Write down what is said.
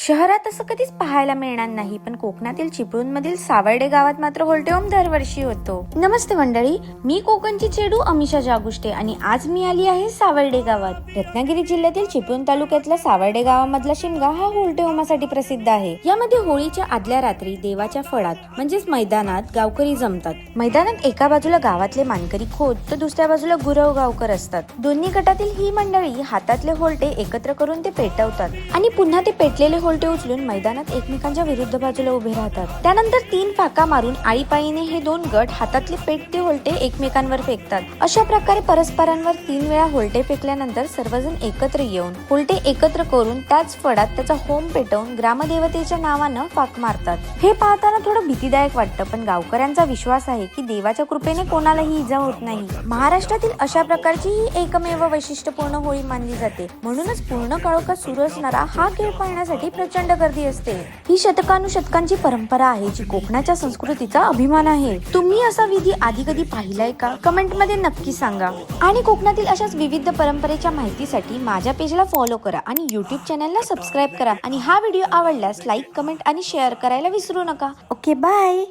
शहरात असं कधीच पाहायला मिळणार नाही, पण कोकणातील चिपळूणमधील सावर्डे गावात मात्र होल्टेहोम दरवर्षी होतो। नमस्ते मंडळी, मी कोकणची चेडू अमिषा जागुष्टे आणि आज मी आली आहे सावर्डे गावात। रत्नागिरी जिल्ह्यातील चिपळूण तालुक्यातल्या सावर्डे गावामधला शिमगा हा होल्टेहोमासाठी प्रसिद्ध आहे। यामध्ये होळीच्या आदल्या रात्री देवाच्या फळात म्हणजेच मैदानात गावकरी जमतात। मैदानात एका बाजूला गावातले मानकरी खोत तर दुसऱ्या बाजूला गुरव गावकर असतात। दोन्ही गटातील ही मंडळी हातातले होल्टे एकत्र करून ते पेटवतात आणि पुन्हा ते पेटलेले होल्टे उचलून मैदानात एकमेकांच्या विरुद्ध बाजूला उभे राहतात। त्यानंतर 3 फाका मारून आळीपाळीने हे 2 गट हातातले पेटते होल्टे एकमेकांवर फेकतात। अशा प्रकारे परस्परांवर 3 वेळा होल्टे फेकल्यानंतर सर्वजण एकत्र येऊन होल्टे एकत्र करून त्याच फळात त्याचा होम पेटवून ग्रामदेवतेच्या नावानं फाक मारतात। हे पाहताना थोडं भीतीदायक वाटतं, पण गावकऱ्यांचा विश्वास आहे की देवाच्या कृपेने कोणालाही इजा होत नाही। महाराष्ट्रातील अशा प्रकारची ही एकमेव वैशिष्ट्यपूर्ण होळी मानली जाते, म्हणूनच पूर्ण काळोखात सुरू असणारा हा खेळ पाहण्यासाठी प्रचंड गर्दी असते। ही शतकानुशतकांची परंपरा आहे जी कोकणाच्या संस्कृतीचा अभिमान आहे। तुम्ही असा विधी आधी कधी पाहिलाय का? कमेंट मध्ये नक्की सांगा। आणि कोकणातील अशाच विविध परंपरेच्या माहितीसाठी माझ्या पेजला फॉलो करा आणि YouTube चॅनलला सबस्क्राईब करा। आणि हा व्हिडिओ आवडल्यास लाईक, कमेंट आणि शेअर करायला विसरू नका। Okay, bye.